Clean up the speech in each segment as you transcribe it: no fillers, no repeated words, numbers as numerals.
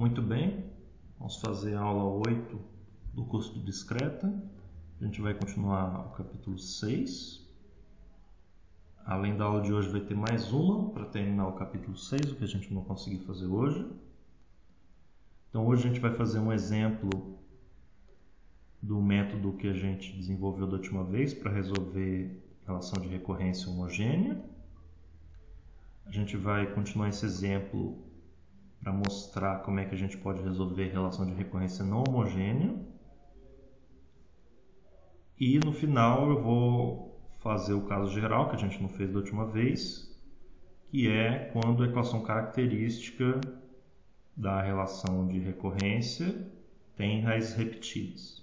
Muito bem, vamos fazer a aula 8 do curso do Discreta. A gente vai continuar o capítulo 6. Além da aula de hoje, vai ter mais uma para terminar o capítulo 6, o que a gente não conseguiu fazer hoje. Então, hoje a gente vai fazer um exemplo do método que a gente desenvolveu da última vez para resolver relação de recorrência homogênea. A gente vai continuar esse exemplo para mostrar como é que a gente pode resolver relação de recorrência não homogênea. E no final eu vou fazer o caso geral, que a gente não fez da última vez, que é quando a equação característica da relação de recorrência tem raízes repetidas.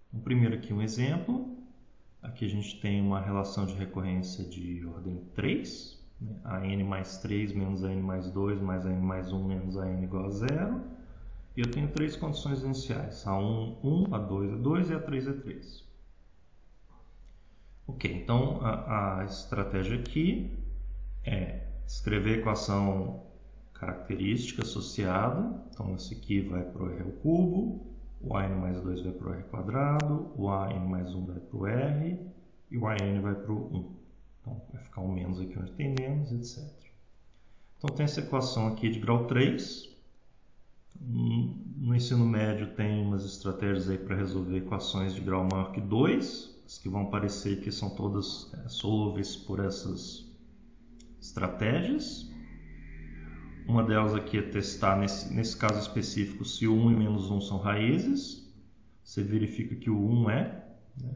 Então, primeiro aqui um exemplo. Aqui a gente tem uma relação de recorrência de ordem 3. A n mais 3 menos a n mais 2 mais a n mais 1 menos a n igual a 0. E eu tenho três condições iniciais. A 1, 1, a 2 é 2 e a 3 é 3. Ok, então a estratégia aqui é escrever a equação característica associada. Então, esse aqui vai para o r ao cubo, o a n mais 2 vai para o r quadrado, o a n mais 1 vai para o r e o a n vai para o 1. Então, vai ficar um menos aqui onde tem menos, etc. Então, tem essa equação aqui de grau 3. No ensino médio tem umas estratégias aí para resolver equações de grau maior que 2. As que vão parecer que são todas solúveis por essas estratégias. Uma delas aqui é testar, nesse caso específico, se o 1 e menos 1 são raízes. Você verifica que o 1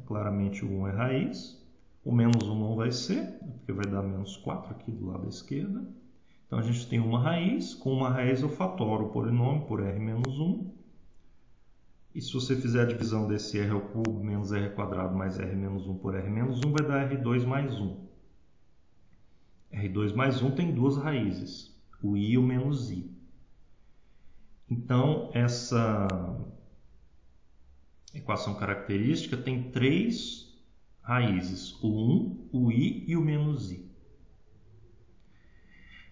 claramente o 1 é raiz. O menos 1 não vai ser, porque vai dar menos 4 aqui do lado da esquerda. Então, a gente tem uma raiz. Com uma raiz eu fatoro o polinômio por r menos 1. E se você fizer a divisão desse r ao cubo menos r quadrado mais r menos 1 por r menos 1, vai dar r2 mais 1. R2 mais 1 tem duas raízes, o i e o menos i. Então, essa equação característica tem três raízes, o 1, o i e o menos i.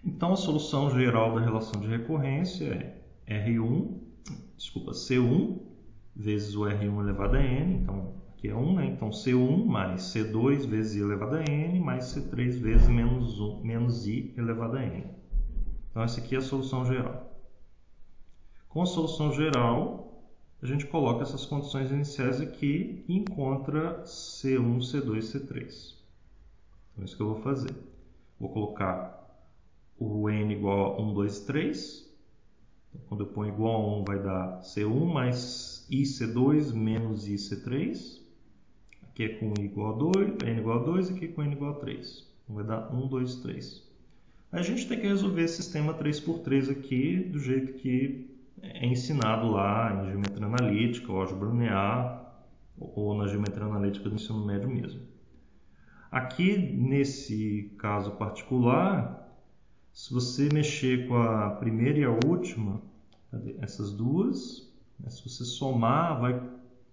Então, a solução geral da relação de recorrência é C1 vezes o R1 elevado a n. Então, aqui é 1, Então, C1 mais C2 vezes i elevado a n mais C3 vezes menos i elevado a n. Então, essa aqui é a solução geral. Com a solução geral, a gente coloca essas condições iniciais aqui e encontra C1, C2 e C3. Então, é isso que eu vou fazer. Vou colocar o n igual a 1, 2, 3. Então, quando eu ponho igual a 1, vai dar C1 mais IC2 menos IC3. Aqui é com i igual a 2, n igual a 2, aqui com n igual a 3. Então, vai dar 1, 2, 3. A gente tem que resolver esse sistema 3x3 aqui do jeito que é ensinado lá em geometria analítica, ou álgebra linear, ou na geometria analítica do ensino médio mesmo. Aqui, nesse caso particular, se você mexer com a primeira e a última, essas duas, se você somar,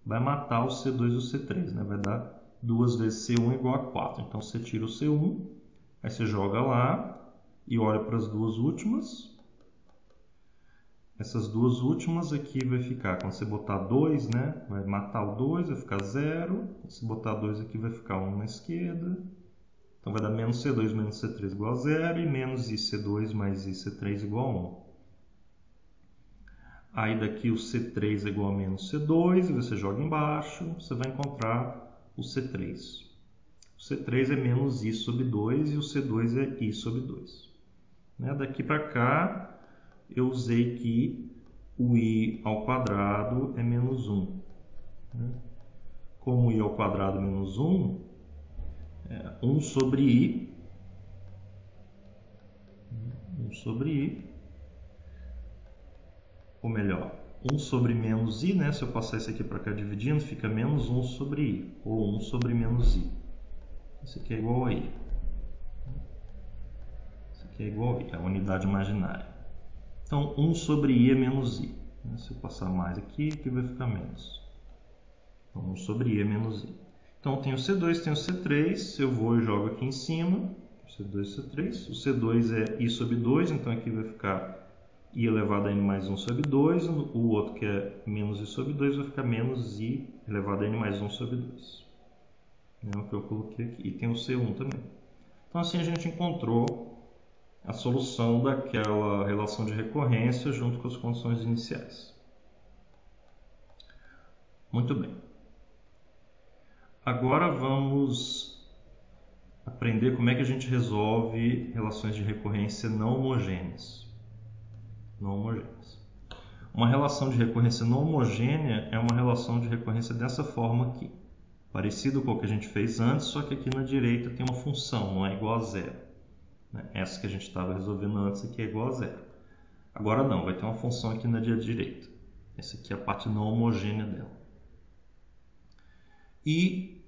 vai matar o C2 e o C3, vai dar 2 vezes C1 igual a 4. Então, você tira o C1, aí você joga lá e olha para as duas últimas. Essas duas últimas aqui vai ficar, quando você botar 2, vai matar o 2, vai ficar 0. Se botar 2 aqui, vai ficar 1 na esquerda. Então, vai dar menos C2 menos C3 igual a 0 e menos IC2 mais IC3 igual a 1. Aí, daqui o C3 é igual a menos C2, e você joga embaixo, você vai encontrar o C3. O C3 é menos I sobre 2 e o C2 é I sobre 2. Daqui para cá, eu usei que o I ao quadrado é menos 1. Como I ao quadrado é menos 1, 1 sobre I, 1 sobre I, ou melhor, 1 sobre menos I, se eu passar isso aqui para cá dividindo, fica menos 1 sobre I, ou 1 sobre menos I. Isso aqui é igual a I. Isso aqui é igual a I, é a unidade imaginária. Então, 1 sobre I é menos I. Se eu passar mais aqui vai ficar menos. Então, 1 sobre I é menos I. Então, tem o C2, tem o C3, eu vou e jogo aqui em cima. C2 e C3. O C2 é I sobre 2, então aqui vai ficar I elevado a N mais 1 sobre 2. O outro, que é menos I sobre 2, vai ficar menos I elevado a N mais 1 sobre 2. É o que eu coloquei aqui. E tem o C1 também. Então assim a gente encontrou a solução daquela relação de recorrência junto com as condições iniciais. Muito bem. Agora vamos aprender como é que a gente resolve relações de recorrência não homogêneas. Uma relação de recorrência não homogênea é uma relação de recorrência dessa forma aqui. Parecido com o que a gente fez antes, só que aqui na direita tem uma função, não é igual a zero. Essa que a gente estava resolvendo antes aqui é igual a zero. Agora não, vai ter uma função aqui na direita. Essa aqui é a parte não homogênea dela. E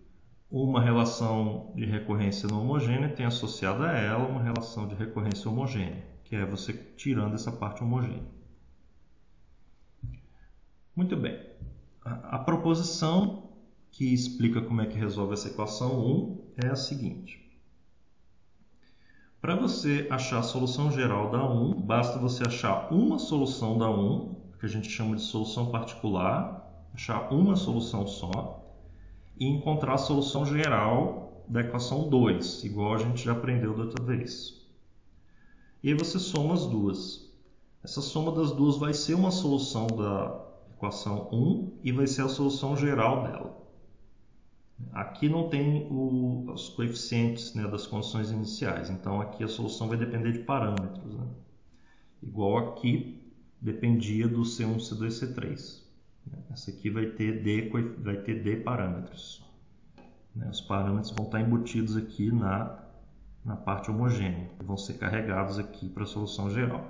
uma relação de recorrência não homogênea tem associada a ela uma relação de recorrência homogênea, que é você tirando essa parte homogênea. Muito bem. A proposição que explica como é que resolve essa equação 1 é a seguinte. Para você achar a solução geral da 1, basta você achar uma solução da 1, que a gente chama de solução particular, achar uma solução só, e encontrar a solução geral da equação 2, igual a gente já aprendeu da outra vez. E aí você soma as duas. Essa soma das duas vai ser uma solução da equação 1 e vai ser a solução geral dela. Aqui não tem os coeficientes, né, das condições iniciais, então aqui a solução vai depender de parâmetros. Né? Igual aqui dependia do C1, C2, C3. Essa aqui vai ter D parâmetros. Os parâmetros vão estar embutidos aqui na parte homogênea, e vão ser carregados aqui para a solução geral.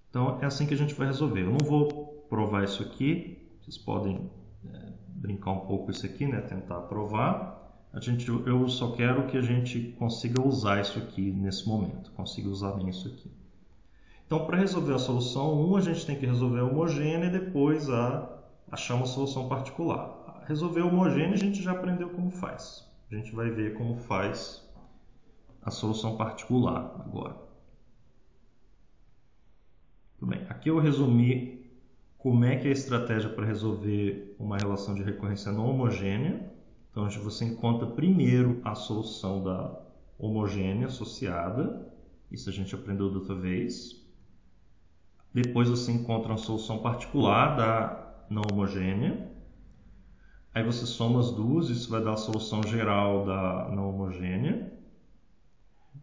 Então é assim que a gente vai resolver. Eu não vou provar isso aqui, vocês podem brincar um pouco isso aqui, né? Tentar provar. Eu só quero que a gente consiga usar isso aqui nesse momento, consiga usar bem isso aqui. Então, para resolver a solução 1, a gente tem que resolver a homogênea e depois achar uma solução particular. Resolver a homogênea a gente já aprendeu como faz. A gente vai ver como faz a solução particular agora. Tudo bem. Aqui eu resumi como é que é a estratégia para resolver uma relação de recorrência não homogênea. Então, você encontra primeiro a solução da homogênea associada. Isso a gente aprendeu da outra vez. Depois você encontra uma solução particular da não homogênea. Aí você soma as duas, isso vai dar a solução geral da não homogênea.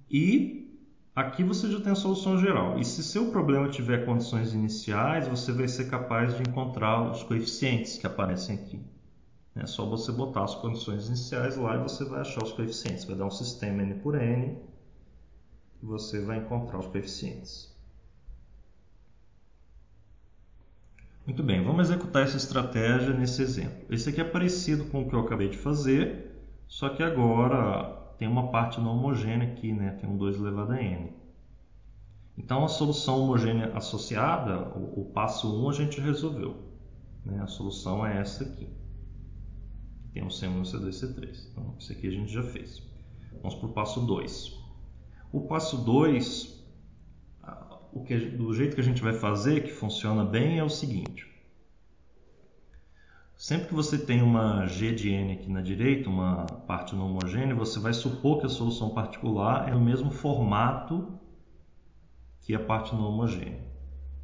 E aqui você já tem a solução geral. E se seu problema tiver condições iniciais, você vai ser capaz de encontrar os coeficientes que aparecem aqui. É só você botar as condições iniciais lá e você vai achar os coeficientes. Vai dar um sistema n por n e você vai encontrar os coeficientes. Muito bem, vamos executar essa estratégia nesse exemplo. Esse aqui é parecido com o que eu acabei de fazer, só que agora tem uma parte não homogênea aqui, né? Tem um 2 elevado a n. Então, a solução homogênea associada, o passo 1, a gente resolveu. Né? A solução é essa aqui. Tem um C1, C2 e C3. Então, isso aqui a gente já fez. Vamos para o passo 2. O passo 2... do jeito que a gente vai fazer, que funciona bem, é o seguinte. Sempre que você tem uma G de n aqui na direita, uma parte não homogênea, você vai supor que a solução particular é o mesmo formato que a parte não homogênea.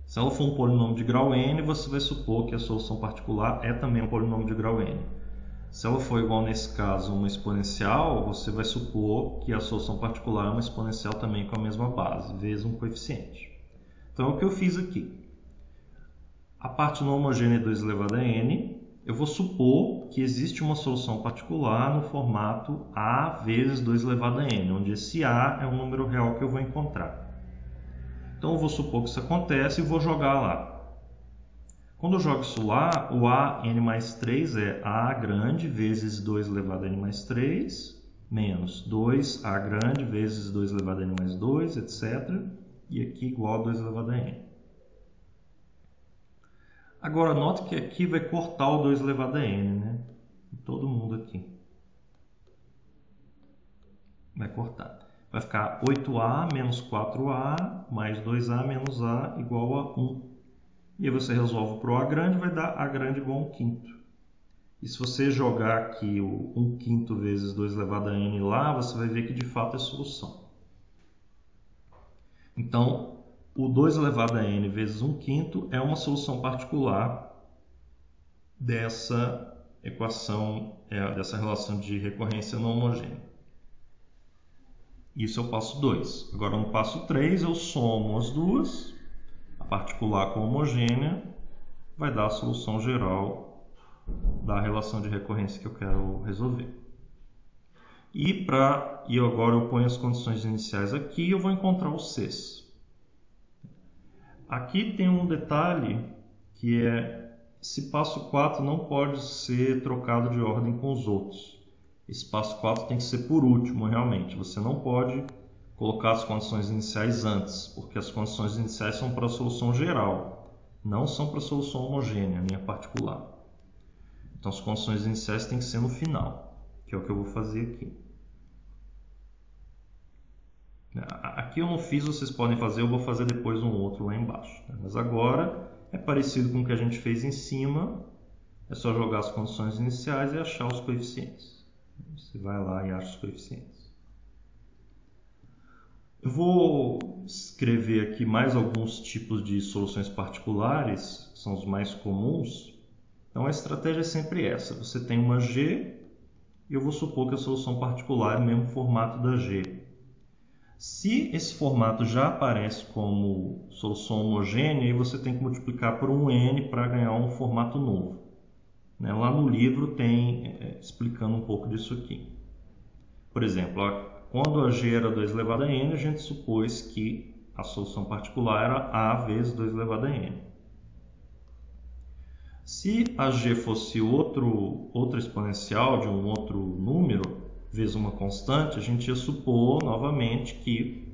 Se ela for um polinômio de grau n, você vai supor que a solução particular é também um polinômio de grau n. Se ela for igual, nesse caso, uma exponencial, você vai supor que a solução particular é uma exponencial também com a mesma base, vezes um coeficiente. Então, é o que eu fiz aqui. A parte não homogênea é 2 elevado a n. Eu vou supor que existe uma solução particular no formato a vezes 2 elevado a n, onde esse a é um número real que eu vou encontrar. Então, eu vou supor que isso acontece e vou jogar lá. Quando eu jogo isso lá, o a n mais 3 é a grande vezes 2 elevado a n mais 3, menos 2a grande vezes 2 elevado a n mais 2, etc., e aqui igual a 2 elevado a n. Agora, note que aqui vai cortar o 2 elevado a n, né? Todo mundo aqui. vai cortar. Vai ficar 8A menos 4A mais 2A menos A igual a 1. E aí você resolve para o A grande, vai dar A grande igual a 1/5. E se você jogar aqui o 1/5 vezes 2 elevado a n lá, você vai ver que de fato é solução. Então, o 2 elevado a n vezes 1/5 é uma solução particular dessa equação, dessa relação de recorrência não homogênea. Isso é o passo 2. Agora, no passo 3, eu somo as duas, a particular com a homogênea, vai dar a solução geral da relação de recorrência que eu quero resolver. E agora eu ponho as condições iniciais aqui e eu vou encontrar os Cs. Aqui tem um detalhe que é: esse passo 4 não pode ser trocado de ordem com os outros. Esse passo 4 tem que ser por último, realmente. Você não pode colocar as condições iniciais antes, porque as condições iniciais são para a solução geral, não são para a solução homogênea, nem a particular. Então, as condições iniciais têm que ser no final, que é o que eu vou fazer aqui. Aqui eu não fiz, vocês podem fazer, eu vou fazer depois um outro lá embaixo. Mas agora é parecido com o que a gente fez em cima, é só jogar as condições iniciais e achar os coeficientes. Você vai lá e acha os coeficientes. Eu vou escrever aqui mais alguns tipos de soluções particulares, que são os mais comuns. Então a estratégia é sempre essa: você tem uma G e eu vou supor que a solução particular é o mesmo formato da G. Se esse formato já aparece como solução homogênea, aí você tem que multiplicar por um n para ganhar um formato novo. Lá no livro tem explicando um pouco disso aqui. Por exemplo, quando a G era 2 elevado a n, a gente supôs que a solução particular era A vezes 2 elevado a n. Se a G fosse outra exponencial de um outro número, vezes uma constante, a gente ia supor novamente que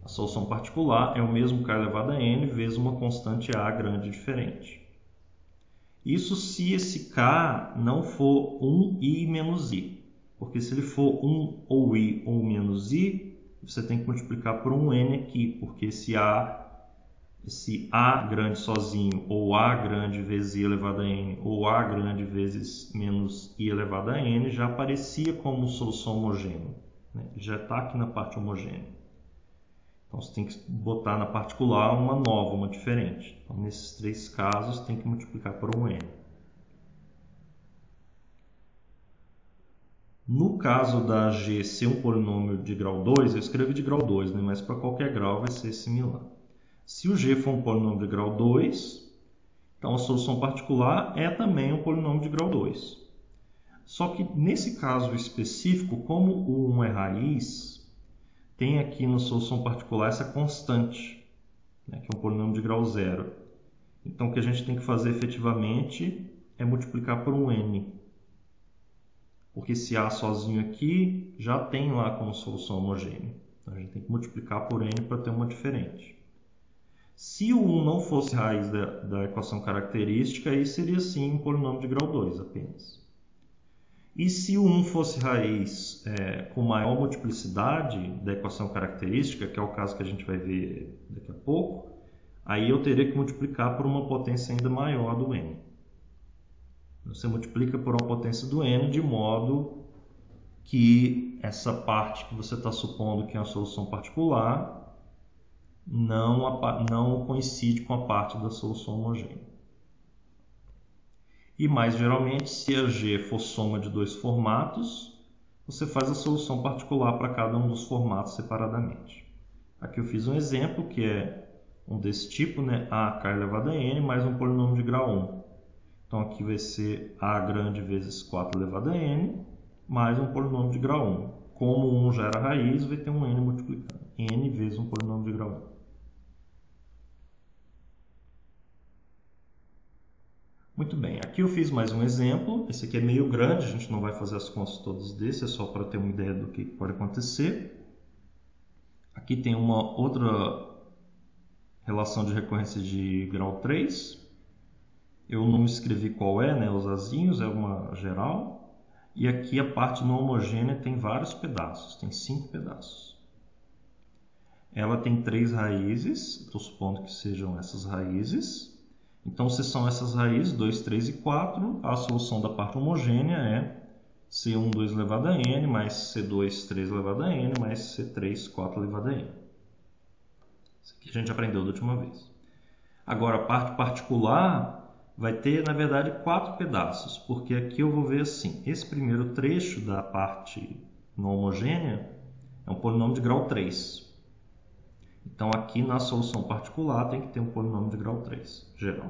a solução particular é o mesmo k elevado a n vezes uma constante A grande diferente. Isso se esse k não for 1i menos i, porque se ele for 1 ou i ou menos i, você tem que multiplicar por um n aqui, porque esse A grande sozinho, ou A grande vezes I elevado a N, ou A grande vezes menos I elevado a N, já aparecia como solução homogênea. Já está aqui na parte homogênea. Então, você tem que botar na particular uma nova, uma diferente. Então, nesses três casos, tem que multiplicar por um N. No caso da G ser um polinômio de grau 2, eu escrevo de grau 2, mas para qualquer grau vai ser similar. Se o G for um polinômio de grau 2, então a solução particular é também um polinômio de grau 2. Só que nesse caso específico, como o 1 é raiz, tem aqui na solução particular essa constante, que é um polinômio de grau 0. Então o que a gente tem que fazer efetivamente é multiplicar por um n. Porque esse A sozinho aqui já tem lá como solução homogênea. Então a gente tem que multiplicar por n para ter uma diferente. Se o 1 não fosse raiz da equação característica, aí seria sim um polinômio de grau 2 apenas. E se o 1 fosse raiz com maior multiplicidade da equação característica, que é o caso que a gente vai ver daqui a pouco, aí eu teria que multiplicar por uma potência ainda maior do n. Você multiplica por uma potência do n de modo que essa parte que você está supondo que é uma solução particular não coincide com a parte da solução homogênea. E mais geralmente, se a G for soma de dois formatos, você faz a solução particular para cada um dos formatos separadamente. Aqui eu fiz um exemplo que é um desse tipo, AK elevado a n mais um polinômio de grau 1. Então aqui vai ser A grande vezes 4 elevado a n mais um polinômio de grau 1. Como 1 já era raiz, vai ter um n multiplicando. N vezes um polinômio de grau 1. Muito bem, aqui eu fiz mais um exemplo. Esse aqui é meio grande, a gente não vai fazer as contas todas desse, é só para ter uma ideia do que pode acontecer. Aqui tem uma outra relação de recorrência de grau 3. Eu não escrevi qual é, os azinhos, é uma geral. E aqui a parte não homogênea tem vários pedaços, tem 5 pedaços. Ela tem 3 raízes, estou supondo que sejam essas raízes. Então, se são essas raízes, 2, 3 e 4, a solução da parte homogênea é C1, 2 elevado a n, mais C2, 3 elevado a n, mais C3, 4 elevado a n. Isso aqui a gente aprendeu da última vez. Agora, a parte particular vai ter, na verdade, 4 pedaços, porque aqui eu vou ver assim, esse primeiro trecho da parte não homogênea é um polinômio de grau 3. Então, aqui na solução particular tem que ter um polinômio de grau 3, geral.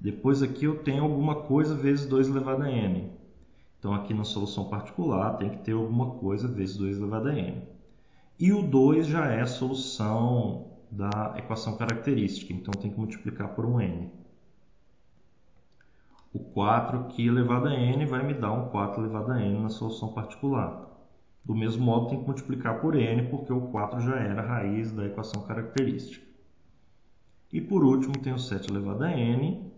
Depois aqui eu tenho alguma coisa vezes 2 elevado a n. Então, aqui na solução particular tem que ter alguma coisa vezes 2 elevado a n. E o 2 já é a solução da equação característica, então tem que multiplicar por um n. O 4 aqui elevado a n vai me dar um 4 elevado a n na solução particular. Do mesmo modo, tem que multiplicar por n, porque o 4 já era a raiz da equação característica. E por último, tem o 7 elevado a n.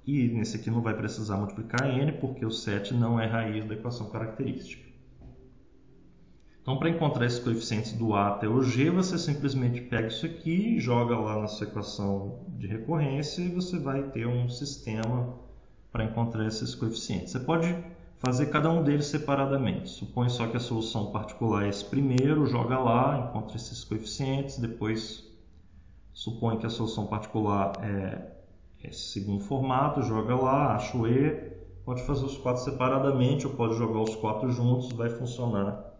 E nesse aqui não vai precisar multiplicar n, porque o 7 não é raiz da equação característica. Então, para encontrar esses coeficientes do a até o g, você simplesmente pega isso aqui, joga lá na sua equação de recorrência e você vai ter um sistema para encontrar esses coeficientes. Você pode fazer cada um deles separadamente. Supõe só que a solução particular é esse primeiro, joga lá, encontra esses coeficientes, depois supõe que a solução particular é esse segundo formato, joga lá, acha o E, pode fazer os 4 separadamente ou pode jogar os 4 juntos, vai funcionar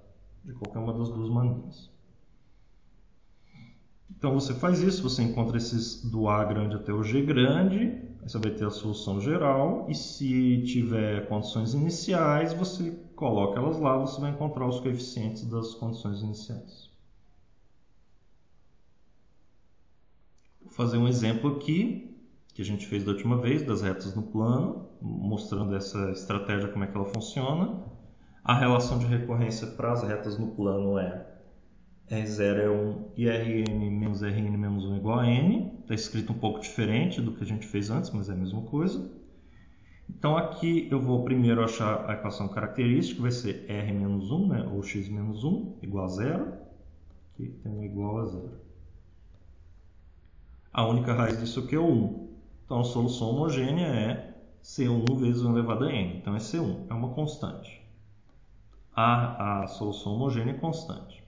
de qualquer uma das duas maneiras. Então você faz isso, você encontra esses do A grande até o G grande, aí você vai ter a solução geral, e se tiver condições iniciais, você coloca elas lá, você vai encontrar os coeficientes das condições iniciais. Vou fazer um exemplo aqui, que a gente fez da última vez, das retas no plano, mostrando essa estratégia, como é que ela funciona. A relação de recorrência para as retas no plano é R0 é 1 e Rn menos Rn menos 1 igual a n. Está escrito um pouco diferente do que a gente fez antes, mas é a mesma coisa. Então aqui eu vou primeiro achar a equação característica, vai ser R menos 1, né, ou x menos 1, igual a 0. Aqui tem um igual a 0. A única raiz disso aqui é o 1. Então a solução homogênea é C1 vezes 1 elevado a n. Então é C1, é uma constante. A solução homogênea é constante.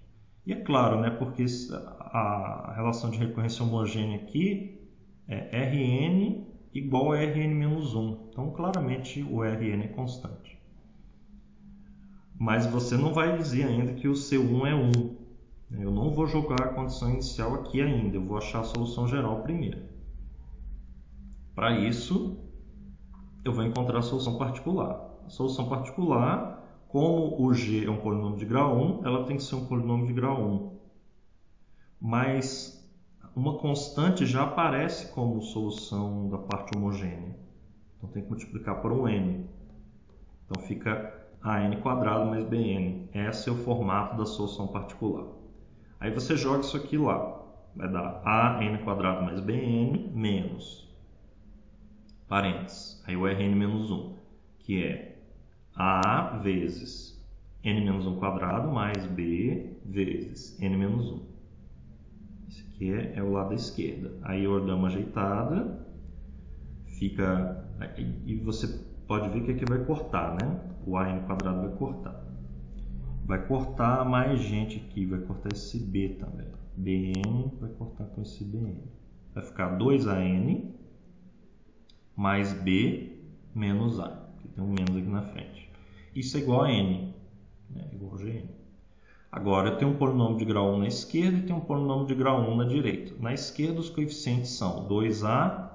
E é claro, né, porque a relação de recorrência homogênea aqui é Rn igual a Rn menos 1. Então, claramente, o Rn é constante. Mas você não vai dizer ainda que o C1 é 1. Eu não vou jogar a condição inicial aqui ainda. Eu vou achar a solução geral primeiro. Para isso, eu vou encontrar a solução particular. A solução particular, como o g é um polinômio de grau 1, ela tem que ser um polinômio de grau 1. Mas uma constante já aparece como solução da parte homogênea. Então tem que multiplicar por um n. Então fica an² mais bn. Esse é o formato da solução particular. Aí você joga isso aqui lá. Vai dar an² mais bn menos, parênteses, aí o Rn menos 1, que é a vezes n menos 1² mais b vezes n menos 1. Esse aqui é o lado da esquerda. Aí eu dou uma ajeitada, fica, e você pode ver que aqui vai cortar, né? O an² vai cortar. Vai cortar mais gente aqui, vai cortar esse b também. Bn vai cortar com esse bn. Vai ficar 2an mais b menos a. Aqui tem um menos aqui na frente. Isso é igual a n, né? Igual a gn. Agora, eu tenho um polinômio de grau 1 na esquerda e tenho um polinômio de grau 1 na direita. Na esquerda, os coeficientes são 2a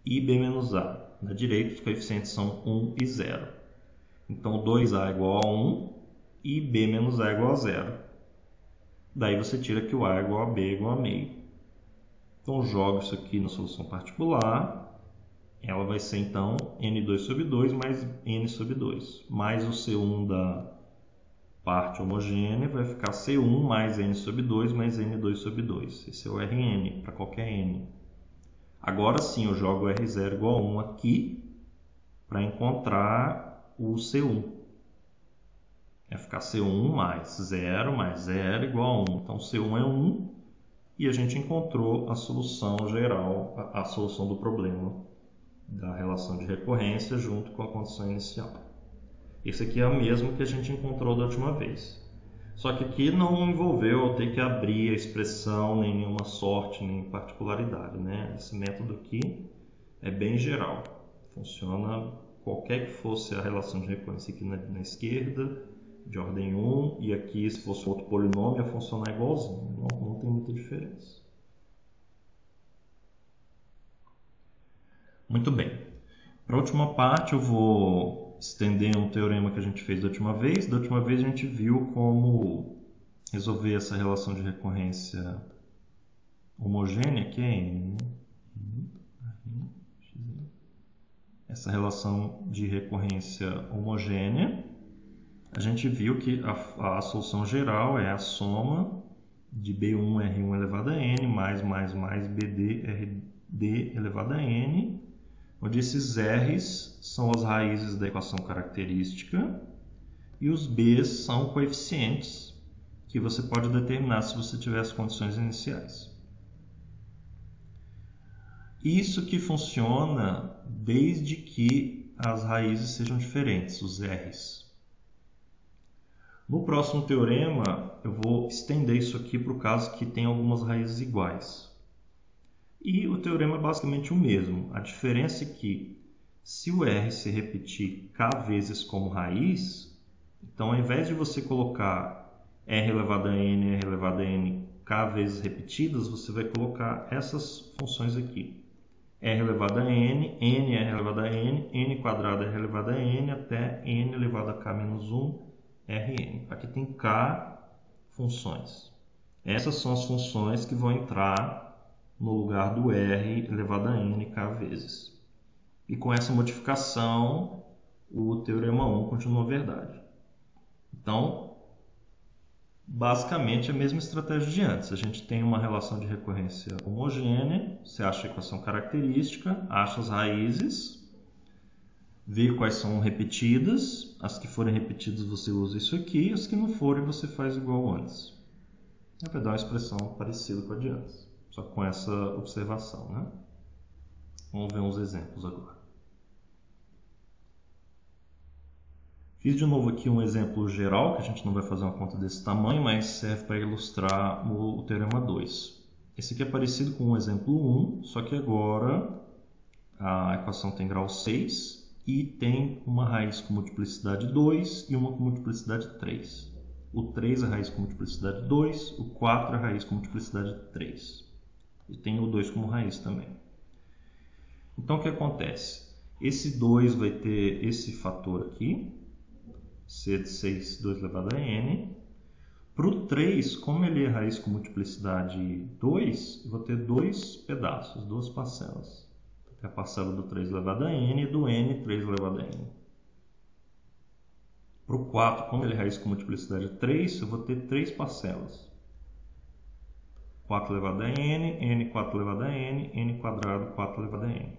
e b menos a. Na direita, os coeficientes são 1 e 0. Então, 2a é igual a 1 e b menos a é igual a 0. Daí você tira que o a é igual a b é igual a meio. Então, jogo isso aqui na solução particular. Ela vai ser, então, n2 sobre 2 mais n sobre 2. Mais o C1 da parte homogênea vai ficar C1 mais n sobre 2 mais n2 sobre 2. Esse é o Rn, para qualquer n. Agora sim, eu jogo R0 igual a 1 aqui para encontrar o C1. É ficar C1 mais 0 igual a 1. Então, C1 é 1 e a gente encontrou a solução geral, a solução do problema da relação de recorrência junto com a condição inicial. Esse aqui é o mesmo que a gente encontrou da última vez. Só que aqui não envolveu eu ter que abrir a expressão, nem nenhuma sorte, nem particularidade, né? Esse método aqui é bem geral. Funciona qualquer que fosse a relação de recorrência aqui na esquerda, de ordem 1, e aqui, se fosse outro polinômio, ia funcionar igualzinho. Não tem muita diferença. Muito bem. Para a última parte, eu vou estender um teorema que a gente fez da última vez. Da última vez, a gente viu como resolver essa relação de recorrência homogênea, que é N, né? Essa relação de recorrência homogênea, a gente viu que a solução geral é a soma de B1 R1 elevado a N mais BD RD elevado a N, onde esses R's são as raízes da equação característica e os B's são coeficientes que você pode determinar se você tiver as condições iniciais. Isso que funciona desde que as raízes sejam diferentes, os R's. No próximo teorema, eu vou estender isso aqui para o caso que tem algumas raízes iguais. E o teorema é basicamente o mesmo. A diferença é que, se o R se repetir K vezes como raiz, então ao invés de você colocar R elevado a N, K vezes repetidas, você vai colocar essas funções aqui. R elevado a N, N R elevado a N quadrado R elevado a N, até N elevado a K menos 1, Rn. Aqui tem K funções. Essas são as funções que vão entrar no lugar do R elevado a N K vezes. E com essa modificação, o teorema 1 continua verdade. Então, basicamente a mesma estratégia de antes. A gente tem uma relação de recorrência homogênea, você acha a equação característica, acha as raízes, vê quais são repetidas, as que forem repetidas você usa isso aqui, as que não forem você faz igual antes. Vai dar uma expressão parecida com a de antes, só com essa observação, né? Vamos ver uns exemplos agora. Fiz de novo aqui um exemplo geral, que a gente não vai fazer uma conta desse tamanho, mas serve para ilustrar o teorema 2. Esse aqui é parecido com o exemplo 1, só que agora a equação tem grau 6 e tem uma raiz com multiplicidade 2 e uma com multiplicidade 3. O 3 é a raiz com multiplicidade 2, o 4 é a raiz com multiplicidade 3. E tem o 2 como raiz também. Então, o que acontece? Esse 2 vai ter esse fator aqui, C de 6, 2 elevado a N. Para o 3, como ele é raiz com multiplicidade 2, eu vou ter dois pedaços, duas parcelas. A parcela do 3 elevado a N e do N 3 elevado a N. Para o 4, como ele é raiz com multiplicidade 3, eu vou ter três parcelas. 4 elevado a N, N 4 elevado a N, N quadrado 4 elevado a N.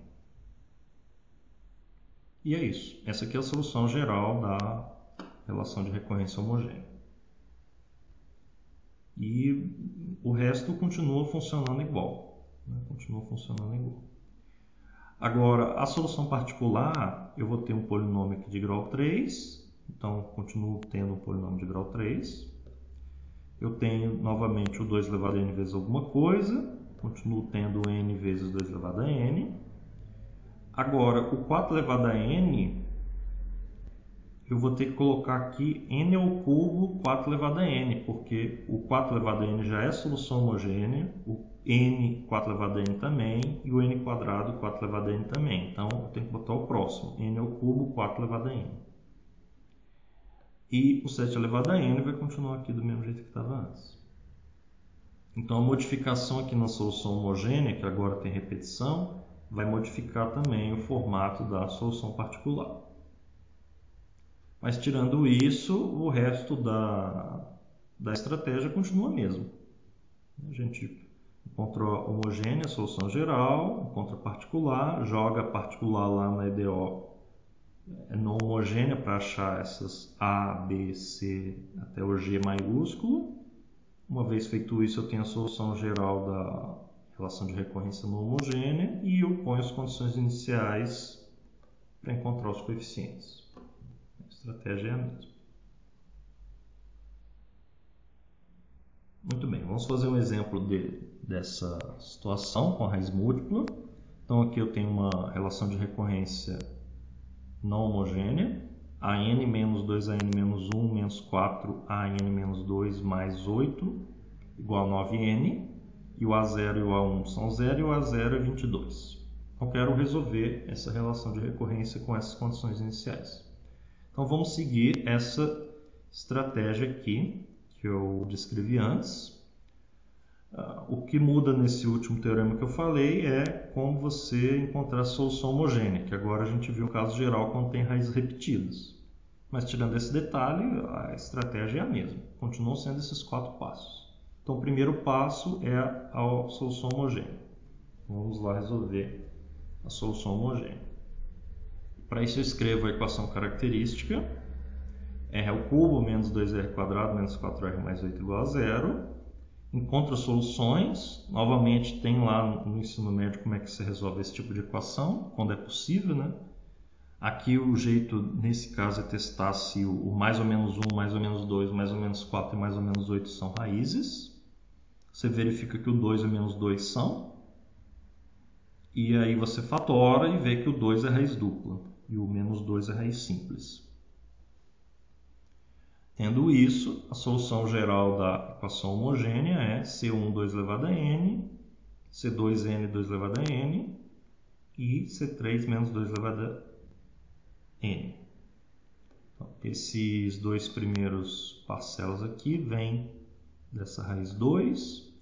E é isso. Essa aqui é a solução geral da relação de recorrência homogênea. E o resto continua funcionando igual. Continua funcionando igual. Agora, a solução particular, eu vou ter um polinômio aqui de grau 3. Então, continuo tendo um polinômio de grau 3. Eu tenho novamente o 2 elevado a n vezes alguma coisa. Continuo tendo n vezes 2 elevado a n. Agora, o 4 elevado a n, eu vou ter que colocar aqui n ao cubo 4 elevado a n, porque o 4 elevado a n já é solução homogênea, o n 4 elevado a n também, e o n quadrado 4 elevado a n também. Então, eu tenho que botar o próximo, n ao cubo 4 elevado a n. E o 7 elevado a n vai continuar aqui do mesmo jeito que estava antes. Então, a modificação aqui na solução homogênea, que agora tem repetição, vai modificar também o formato da solução particular. Mas, tirando isso, o resto da estratégia continua mesmo. A gente encontra a homogênea, a solução geral, encontra a particular, joga a particular lá na EDO não homogênea para achar essas A, B, C até o G maiúsculo. Uma vez feito isso, eu tenho a solução geral da relação de recorrência não homogênea e eu ponho as condições iniciais para encontrar os coeficientes. A estratégia é a mesma. Muito bem, vamos fazer um exemplo dessa situação com a raiz múltipla. Então aqui eu tenho uma relação de recorrência não homogênea, an menos 2an menos 1 menos 4an menos 2 mais 8 igual a 9n, e o a0 e o a1 são 0 e o a0 é 22. Então quero resolver essa relação de recorrência com essas condições iniciais. Então vamos seguir essa estratégia aqui que eu descrevi antes. O que muda nesse último teorema que eu falei é como você encontrar a solução homogênea, que agora a gente viu o caso geral quando tem raízes repetidas. Mas tirando esse detalhe, a estratégia é a mesma. Continuam sendo esses 4 passos. Então o primeiro passo é a solução homogênea. Vamos lá resolver a solução homogênea. Para isso eu escrevo a equação característica. R ao cubo menos 2r quadrado menos 4r mais 8 igual a 0. Encontra soluções. Novamente tem lá no ensino médio como é que se resolve esse tipo de equação, quando é possível, né? Aqui o jeito, nesse caso, é testar se o mais ou menos 1, mais ou menos 2, mais ou menos 4 e mais ou menos 8 são raízes. Você verifica que o 2 e o menos 2 são. E aí você fatora e vê que o 2 é raiz dupla e o menos 2 é raiz simples. Tendo isso, a solução geral da equação homogênea é C1 2 elevado a n, C2n 2 elevado a n e C3 menos 2 elevado a n. Então, esses dois primeiros parcelas aqui vêm dessa raiz 2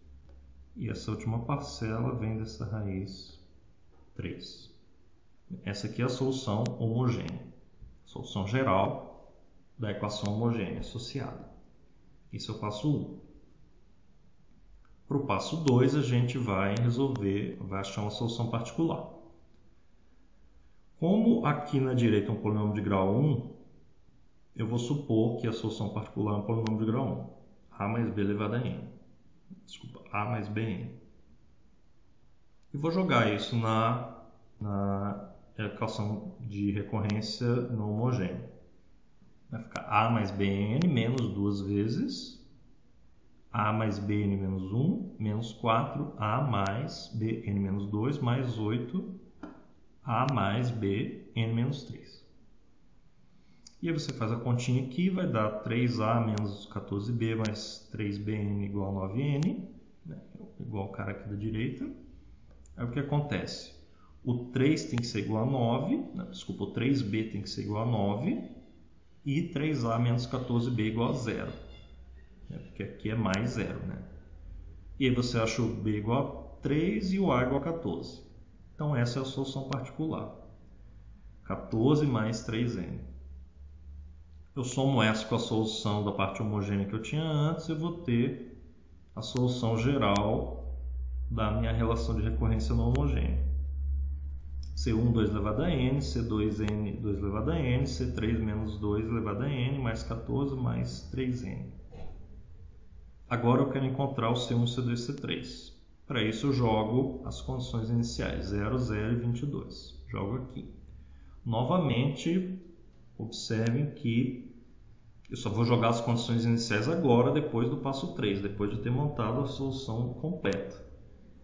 e essa última parcela vem dessa raiz 3. Essa aqui é a solução homogênea, solução geral da equação homogênea associada. Esse é o passo 1. Para o passo 2, a gente vai achar uma solução particular. Como aqui na direita é um polinômio de grau 1, eu vou supor que a solução particular é um polinômio de grau 1. A mais b elevado a n. Desculpa, a mais bn. E vou jogar isso na equação de recorrência não homogênea. Vai ficar a mais bn menos 2 vezes a mais bn menos 1 menos 4a mais bn menos 2 mais 8a mais bn menos 3. E aí você faz a continha aqui, vai dar 3a menos 14b mais 3bn igual a 9n, né? Igual o cara aqui da direita. Aí o que acontece? O 3 tem que ser igual a 9, desculpa, o 3b tem que ser igual a 9 e 3a menos 14b igual a 0, né? Porque aqui é mais 0, né? E aí você acha o b igual a 3 e o a igual a 14. Então essa é a solução particular. 14 mais 3n. Eu somo essa com a solução da parte homogênea que eu tinha antes, eu vou ter a solução geral da minha relação de recorrência não homogênea. C1 2 elevado a n, C2n 2 elevado a n, C3 menos 2 elevado a n, mais 14 mais 3n. Agora eu quero encontrar o C1, C2 e C3. Para isso eu jogo as condições iniciais, 0, 0 e 22. Jogo aqui. Novamente, observem que eu só vou jogar as condições iniciais agora, depois do passo 3, depois de ter montado a solução completa.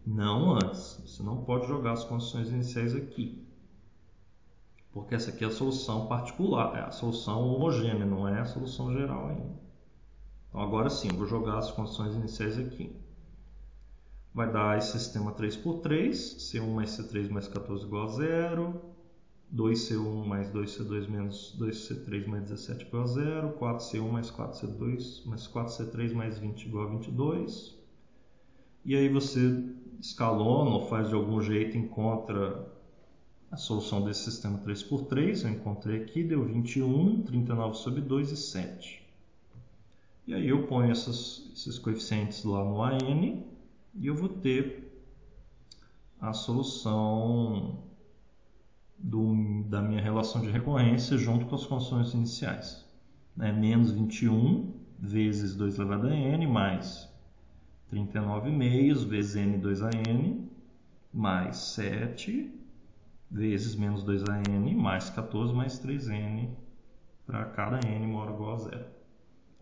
Não antes. Você não pode jogar as condições iniciais aqui. Porque essa aqui é a solução particular, é a solução homogênea, não é a solução geral ainda. Então agora sim, eu vou jogar as condições iniciais aqui. Vai dar esse sistema 3 por 3, C1 mais C3 mais 14 igual a 0, 2C1 mais 2C2 menos 2C3 mais 17 igual a 0, 4C1 mais 4C2 mais 4C3 mais 20 igual a 22. E aí você escalona ou faz de algum jeito, encontra a solução desse sistema 3 por 3. Eu encontrei aqui, deu 21, 39 sobre 2 e 7. E aí eu ponho esses coeficientes lá no AN e eu vou ter a solução da minha relação de recorrência junto com as condições iniciais. Menos 21 vezes 2 elevado a n mais 39,5 vezes n2an mais 7 vezes menos 2an mais 14 mais 3n para cada n maior ou igual a 0.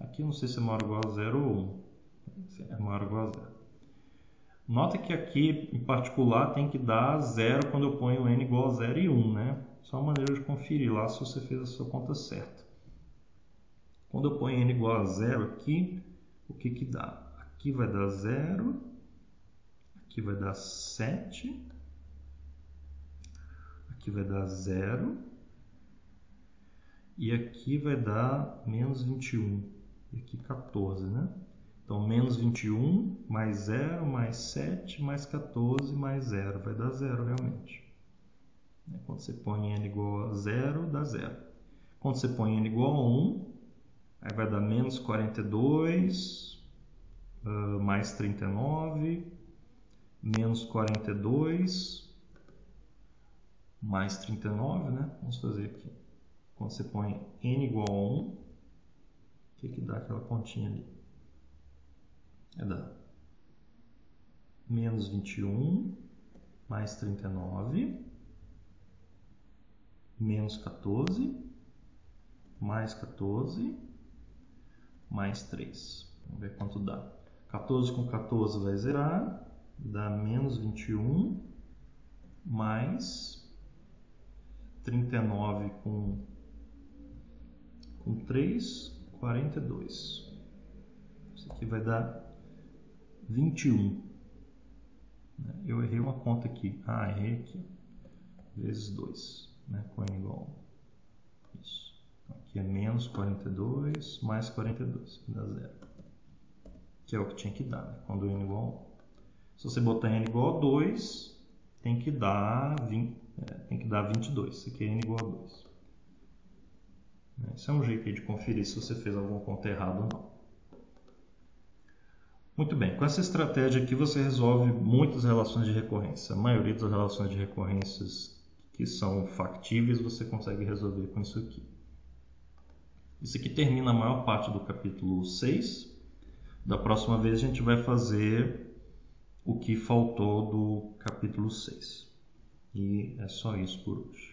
Aqui eu não sei se é maior ou igual a 0 ou 1. É maior ou igual a 0. Nota que aqui, em particular, tem que dar 0 quando eu ponho n igual a 0 e 1, né? Só uma maneira de conferir lá se você fez a sua conta certa. Quando eu ponho n igual a 0 aqui, o que que dá? Aqui vai dar 0, aqui vai dar 7, aqui vai dar 0, e aqui vai dar menos 21, e aqui 14, né? Então, menos 21, mais 0, mais 7, mais 14, mais 0. Vai dar 0, realmente. Quando você põe n igual a 0, dá 0. Quando você põe n igual a 1, aí vai dar menos 42, mais 39, menos 42, mais 39, né? Vamos fazer aqui. Quando você põe n igual a 1, o que dá aquela continha ali? Dá menos 21, mais 39, menos 14, mais 14, mais 3. Vamos ver quanto dá. 14 com 14 vai zerar, dá menos 21, mais 39 com 3, 42. Isso aqui vai dar 21. Eu errei uma conta aqui. Errei aqui. Vezes 2, né? Com n igual a 1. Isso. Então, aqui é menos 42 mais 42, que dá 0. Que é o que tinha que dar, né? Quando n igual a 1. Se você botar n igual a 2, tem que dar 22. Isso aqui é n igual a 2. Esse é um jeito aí de conferir se você fez alguma conta errada ou não. Muito bem, com essa estratégia aqui você resolve muitas relações de recorrência. A maioria das relações de recorrências que são factíveis você consegue resolver com isso aqui. Isso aqui termina a maior parte do capítulo 6. Da próxima vez a gente vai fazer o que faltou do capítulo 6. E é só isso por hoje.